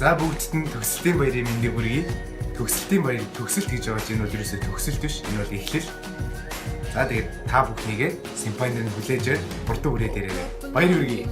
За бүгдд нь төгсөлтийн баярын мэндийг хүргэе. Төгсөлтийн баяр төгсөлт гэж байгаа чинь бол ерөөсөө төгсөлт биш. Энэ бол эхлэл. За тэгээд та бүхнийгээ симфонид хүлээж аваад хурдан хүрээд ирээрэй. Баяр хүргэе.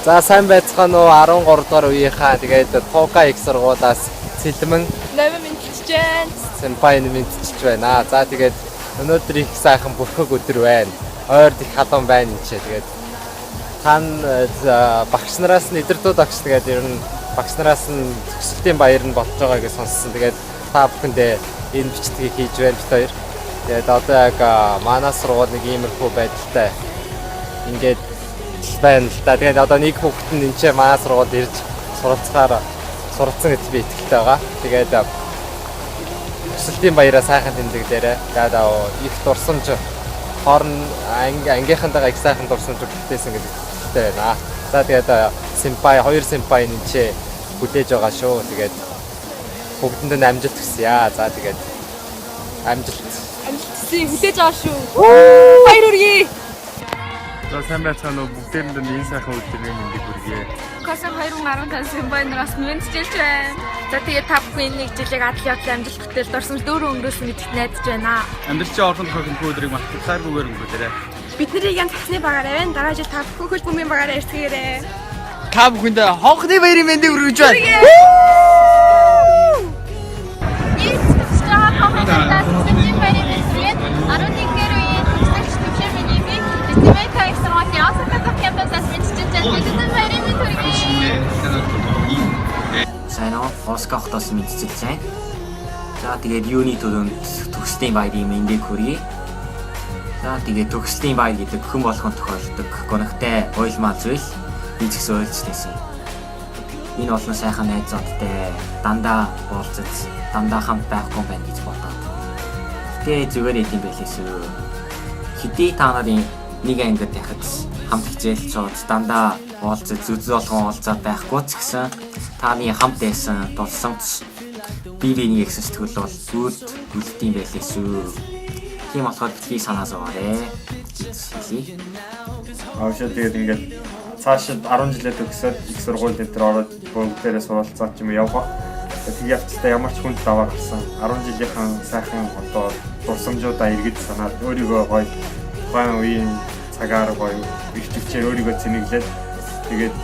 За сайн байцгаана уу 13 дугаар үеийнхаа тэгээд Тока их сургуулиас Сэлмэн 8 мэдчихэж байна. Симфони мэдчихэж байна. За тэгээд өнөөдөр их сайхан бүрхэг өдөр байна. Ойрд их халуун байна энэ ч тэгээд багш нараас нь эдэрдүүд багш тэгээд ер нь багш нараас нь төгсөлтийн баяр нь болж байгаа гэж сонссон. Тэгээд та бүхэндээ энэ бичтгийг хийж байна бид хоёр. Тэгээд одоо яг манай сургууль нэг иймэрхүү байдалтай ингээд байна л да. Тэгээд одоо нэг хүүхэд нь энэ ч манай сургууль ирж суралцахаар суралцсан гэж би итгэлтэй байгаа. Тэгээд төгсөлтийн баяраа сайхан тэмдэглээрэй. Тэгээд их дурсамж хоорн ангийнхантайгаа их сайхан дурсамж бүтээсэн гэдэг байна. За тэгээд симпай хоёр симпай энэ ч хүлээж байгаа шүү. Тэгээд бүгдэнд нь амжилт хүсье. За тэгээд амжилт хүлээж байгаа шүү. Баяр хүргэе. За сайн байцгаана уу бүгдээрэнд нь энэ сайхан өдрийн мэндийг хүргэе. Касан 2015 симпайнаас мэдчихэж байна. За тэгээд та бүхэн нэг жилиг адал явдлын амжилт бүтээл дурсамж дөөрөө өнгөрөөсөн гэдэгт найдаж байна. Амьдралын орхон тохиолдсон өдрийг мартахгүйгээр өнгөрөөрэй. Бид нарыг янз тасны багаараа байна. Дараа жил та бүхэн хөл бөмбөгийн багаараа ирцгээрэй. та бүхэндээ хонхны баярын мэндийг хүргэж байна. Сайн уу? Оскар хотоос мэдчихэж байна. За тэгээд юуны төлөнд төгслийн баярын мэндийг хүргэе. За тэгээд төгслийн баяр гэдэг хэн болгон тохиолддог гонхтой уйлмаа зүйл эцэгс ойлцсон. Энэ олон сайхан найзуудтай дандаа уулзаж, дандаа хамт байхгүй байна гэж бодоод. Тэгээд зүгээр идэм байлээ шүү. Хэдий та нарын нэг ангид байхад хамт хичээл цууд дандаа уулзаж зүзэл болгон уулзаад байхгүй ч гэсэн таны хамт байсан тулсамж биений их сэтгэл бол бүрд үлдэм байлээ шүү. Тийм болохоор би санаа зовоорой. Хэлье. Авшаа тэгээд ингээд цаашид 10 жилээ төгсөөд их сургууль дээр ороод бүгдээрээ суралцаад ч юм явах. Тэгээд явцдаа ямар ч хүнд даваа гарсан. 10 жилийнхэн сайхан одоо дурсамжуудаа эргэж санаад өөрийгөө гоё тухайн үеийн цагаар гоё их төвчээр өөрийгөө цэнэглээд тэгээд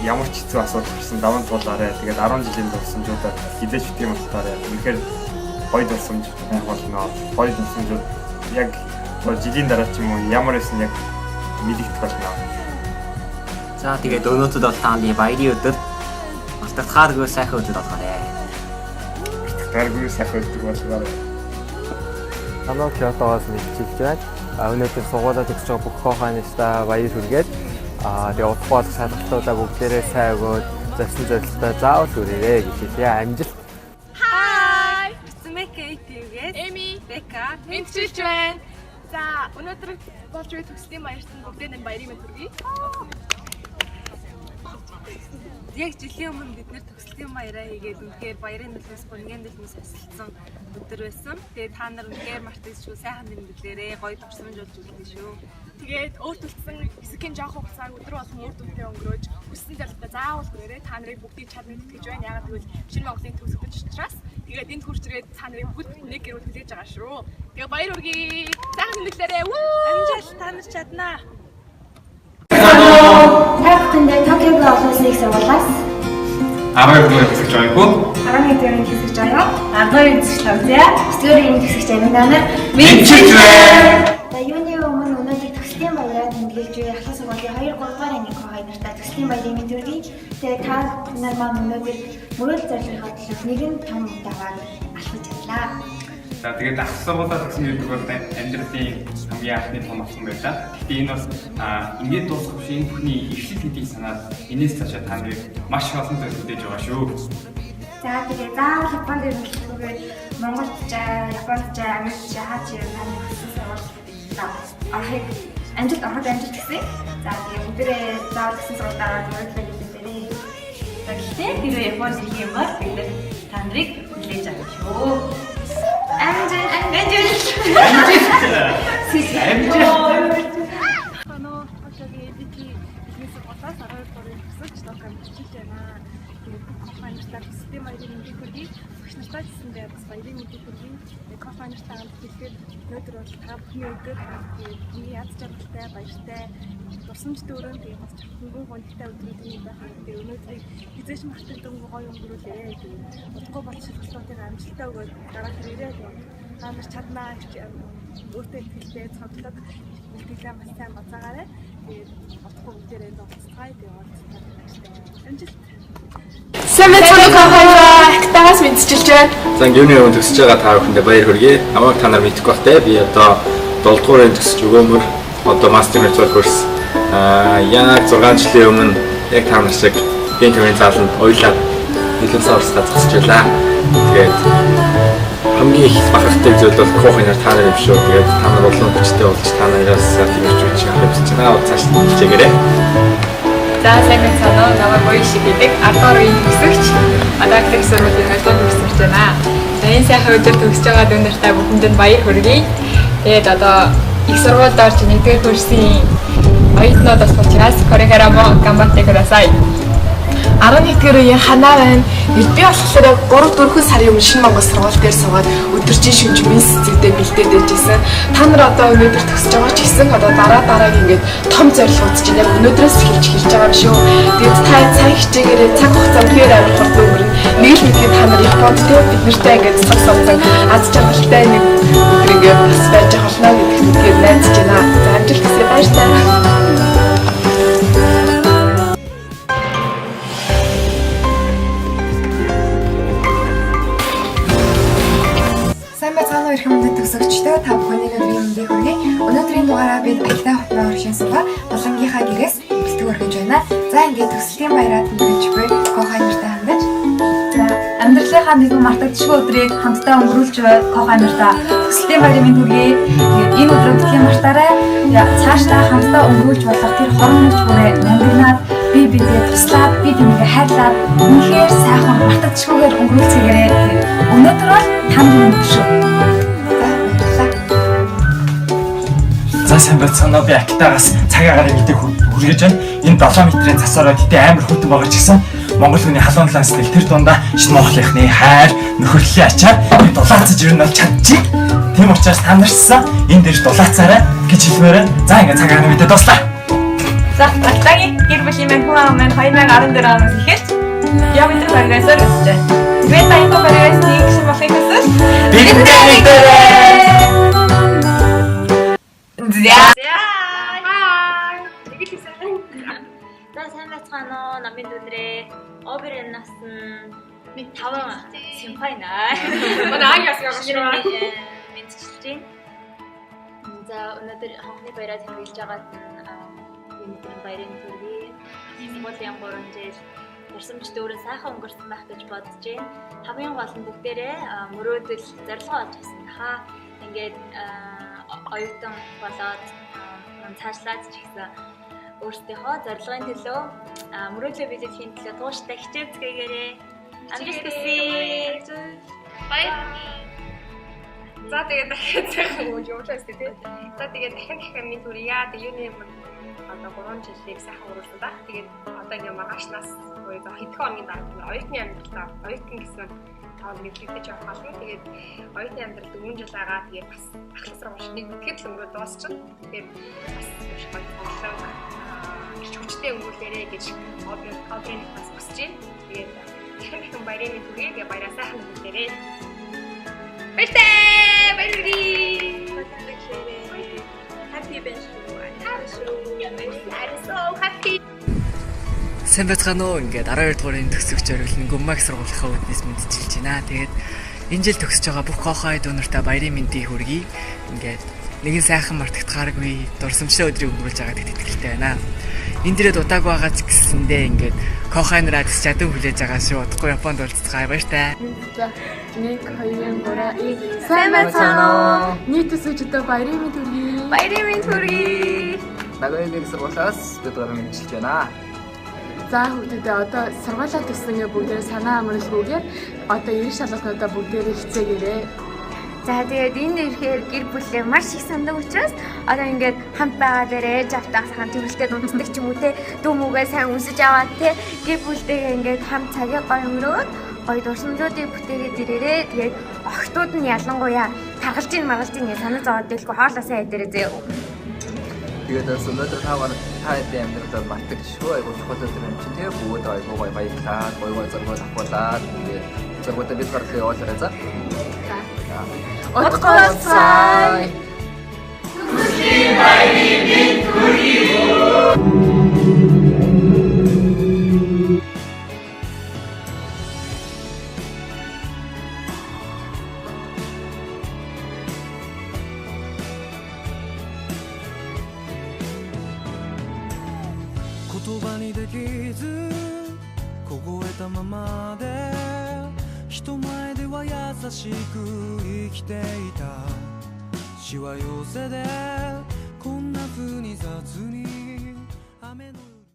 ямар ч хэцүү асуудал гарсан даван туулаарай. Тэгээд 10 жилийн дурсамжуудаа хідээж битгий мартаарай. Үнэхээр гоё дурсамж байх болно. Гоё дурсамжууд яг жилийн дараа ч юм уу ямар байсан яг мэдэгдэх болно. За тэгээд өнөөдөр бол тааны баярын өдөр. Мартахааргүй сайхан өдөр болгоорой. Мартахааргүй сайхан өдөр болгоорой. Танаа Киотоос мэдчихэж байна. Өнөөдөр сургуулиуд төгсөж байгаа бүх хохойностой баяр хүргээд тэгээд удахгүй шалгалтуудаа бүгдээрээ сайн өгөөд зорьсон зорилттой заавал хүрээрэй гэж хэлье. Амжилт. Hi. Эцмэкэйтгээд Эми, Бека мэдчихэж байна. За өнөөдөр болж байгаа төгслийн баяртанд бүгдээ нэг баярын мэнд хүргэе. Яг жилийн өмнө бид нэр төгслийн баяраа хийгээд үнэхээр баярын нөлөөс гонгийн дэлмээс асалсан өдөр байсан. Тэгээд та нар үнэхээр мартагчгүй сайхан тэмдэглээрээ гоё дурсамж болж өгнө шүү. Тэгээд өөр төлсөн хэсгийн жоох хугацааг өдөр болгон үр дүндээ өнгөрөөж хүссэн зорилгоо заавал хүрээрээ та нарыг бүгдийг чад мэдтгэж байна. Ягаад гэвэл шинэ Монголын төгсгөж учраас тэгээд энд хурж ирээд та нарыг бүгд нэг гэрүүл хүлээж байгаа шүү. Тэгээд баяр хүргэе. Сайхан тэмдэглээрээ. Амжилт та нар чаднаа. Тагтандаа Токиог олонсыг сургуулаас 12 дугаар хэсэг жаагүй. 11 дугаар хэсэг жаа. 10 дугаар хэсэг тавья. 9 дугаар хэсэг жаа. Та нар Мэдчихэж байна. За юуны өмнө өнөөдөр төгслийн баяраа тэмдэглэж буй ахлах сургуулийн 2 3 дугаар анги хогоо нартай төгслийн баярын мэнд хүргэе. Тэгээд та нар маань өнөөдөр мөрөл зорилгын төлөв нэгэн том даваа алхаж явлаа. За тэгээд ах сургуулаа төгсөн гэдэг бол амьдралын хамгийн анхны том авсан байлаа. Гэхдээ энэ бас ингээд дуусах биш энэ бүхний эхлэл гэдгийг санаад энэс цаашаа та нарыг маш олон зүйл хүлээж байгаа шүү. За тэгээд заавал Японд ирэх Монголд жаа, Японд жаа, Америкт жаа хаач яана гэсэн сургууль орохыг амжилт гэсэн. За тэгээд бүгдээ заавал гэсэн сургуульд ороод мөрөдлөө хэлээрэй. За гэхдээ хэрвээ Японд ирэх юм бол бид та нарыг хүлээж авах шүү. Амжилт. Манай хашаагийн эдийн бизнес болоос 12 дуурын төсөлж тохиом бичиж байна. Тэгээд компанитай систем баярын мэндийг хүргэе. Багш нартай гэсэндээ бас баярын мэндийг хүргэе. Компанитай хамт хэлгээд өнөөдөр бол та бүхний өдөр тэгээд миний яд жаргалтай баяртай тусламж дөрөв тэгээд бас хөнгөн гонхтой өдрүүдийн байхад тэгээд өнөөдрийг хизээш мартагдгүй гоё өнгөрүүлээ. Тэгээд удахгүй бол шилжилтийн амжилттай өгөөд дараа хэрэг та нар чаднаа өөртөө ихтэй цогцлог үлдээлээ маш сайн бацаагаарай. Тэгээд удахгүй бүгдээрээ дуусгая. Тэгээд амжилт. Сайн мэцэн кохойроо актаас мэдчилж байна. За юуны өвөнд төсөж байгаа та бүхэндээ баяр хүргэе. Намайг та нар мэдэхгүй бах те. Би одоо 7 дугаарыг төсөж өгөөмөр одоо мастер virtual course яг 6 жилийн өмнө яг та нар шиг бие төвийн зааланд уйлаад нэлээд сарсаа зогсож байлаа. Тэгээд хамгийн их бахархдаг зүйл бол кохойноор та нар юм шүү. Тэгээд та нар улаан хүчтэй болж та нараас тиймэрч үуч харагдаж байна. Цааш нь хичээгээрэй. За сайн мэцэн намайг гоё шиг гэдэг 10 дуурын төсөгч одоо их сургуулийн 2 дугаар курс сурч байна. За энэ сайхан өдөр төгсөж байгаа дүнэртэй бүхэнд нь баяр хүргэе. Тэгээд одоо их сургуульд орж 1-р курсын оюутнууд бас учраас корегерамо гамбатте кудасай. 11-р үеийн ханаа байна. Би болохоор 3-4 сарын өмнө шинэ Монгол сургууль дээр суугаад өдөржин шүнжмийн цэцэгдээ бэлдээд байжсэн. Та нар одоо өнөөдөр төгсөж байгаа ч гэсэн одоо дараагийн ингээд том зорилгоуд чинь яг өнөөдрөөс эхэлж байгаа юм шүү. Тэгээд та цаг хичээгээрээ цаг хугацаа үнээр амар хурдан өнгөрнө. Нэг л мэдээ та нар Японд те бид нартай ингээд цаг сонсон аз жаргалтай нэг өдөр ингээд бас байж болно гэдэгт мэдгээд найзаж байна. За амжилт хүсье баярлалаа. Ирэх юмд төгсөгчдөө та бүхнийг өдрийн мэндийг хүргэе. Өнөөдрийн дугаараа бид Аялал хотын оршин суугаа Болонгийнхаа гэрээс бэлтгэл өргөж байна. За ингээд төслийн баяраа тэмдэглэж буй Кохай нартай хандаж. За амьдралынхаа нэгэн мартагдшгүй өдрийг хамтдаа өнгөрүүлж буй Кохай нартай төслийн баярын мэнд хүргэе. Тэгээд энэ өдрөө битгий мартаарай. Цаашдаа хамтдаа өнгөрүүлж болох тэр хорон мөч бүрээ нандинаад бидэд туслаад би тэмээ хайрлаад үнэхээр сайхан мартагдшгүйгээр өнгөрүүлцгээгээрэй. Өнөөдөр бол танд өдөр шүү. За сайн байцгаана би Актагаас цаг агаарыг мэдээ хүргэж байна. Энэ 7 метрийн засвараа тэтэй амар хөтөн байгаа ч гэсэн Монгол хүний халуун талаас нь тэр дундаа шинэ Монголынхны хайр, нөхөрлөлийн ачаар би дулаацаж ирнэ бол чадчих. Тийм учраас та нарсан энэ дээр дулаацаарай гэж хэлмээр. За ингээд цаг агаарыг мэдээ дуслаа. За Актагийн гэр бүлийн маань хүн маань 2014 оноос эхэлж явдаг прогрессор өсөж байна. Тэгээд энэ прогресс нэг шиг болохыг хүсвэл Бирэндээ нэгдээрэй. За сайн байцгаана уу намын дүнрээ оперын насан минь 5 симпайна. манай ангиас явж байна. Мэдчилж байна. За өнөөдөр хонхны баяраа тэмдэглэж байгаа энэ баярын төргий Монголын 3 жил турсамж дөрөв сайхан өнгөрсөн байх гэж бодож байна. Хамгийн гол нь бүгдээрээ мөрөөдөл зорилгоо олж авсан хаа. Ингээд оюутан болоод цаашлаад ч гэсэн өөрсдийнхөө зорилгын төлөө мөрөөдлөө биелэхийн төлөө тууштай хичээцгээгээрээ амжилт хүсье. Баяр. За тэгээд дахиад сайхан өгч явуулаа шүү дээ. За тэгээд дахин минь түрийа тэгээд юуны одоо 3 жилийг сайхан өнгөрүүлсэн ба. Тэгээд одоо ингээ маргаашнаас буюу хэдхэн хоногийн дараа оюутны амьдралаа оюутан гэсэн таав нэвтрүүлж явах болно. Тэгээд оюутны амьдралд 4 жил байгаа. Тэгээд бас ахлах сургууль нэг мэтгэл өнгөрөө дуусчихна. Тэгээд бас маш гоё боллоо. Ирч хүчтэй өнгөрүүлээрэй гэж оперын бас хүсэж байна. Тэгээд дахин баярын мэнд хүргэе. Тэгээд баяраа сайхан өнгөрүүлээрэй. Баяртай! Баяртай! Happy birthday. I'm so happy. Сайн байцгаана уу. Ингээд 12 дугаарын төгсөгч орилын Гүммаг сургуулийнхаа үүднээс мэдчилж байна. Тэгээд энэ жил төгсөж байгаа бүх Кохой дүүнэртэй баярын мэндийг хүргэе. Ингээд нэгэн сайхан мартагдахааргүй дурсамжтай өдрийг өнгөрүүлж байгааг итгэлтэй байна. Энэ дээрээ удааг байгаа ч гэсэндээ ингээд Кохой нараа ч чадан хүлээж байгаа шүү. Удахгүй Японд уулзцгаая баяртай. 1 2 3 сайн байцгаана уу. Нийт төсөгчдөө баярын мэнд хүргэе. Баярын мэнд хүргэе. Багоёгийн сургуулиас бид гар мэдчилж байна. За хүүхдүүдээ одоо сургуулаа төгссөн бүгдээ санаа амралгүйгээр одоо 90 шалгалтнуудаа бүгдээрээ хичээгээрэй. За тэгээд энэ ихээр гэр бүлээ маш их сандаг учраас одоо ингээд хамт байгаа дээрээ жавтаа сайхан төвлөлтөд унтдаг ч юм уу те дүү мүгээ сайн үнсэж аваад те гэр бүлтэйгээ ингээд хамт цагийг гоё өнгөрөөд гоё дурсамжуудыг бүтээгээд ирээрээ тэгээд охтууд нь ялангуяа таргалж ийн маргалж ийн гэж санаа зовоод дэлгүй хоолоосаа хэдэрээ зөө. Тэгээд өнөөдөр та хэдийн амьдралаар мартаг шүү айгуу чухал өдөр юм чинь тэгээ бүгд айгуу гоё баярлаа гоё зургууд авахлаа тэгээд зургуудаа бид гарлаа явуулаарай за. Отгоцай. Төгслийн баярын хүргэе.言葉にできず凍えたままで人前では優しく生きていたしわ寄せでこんな風に雑に雨の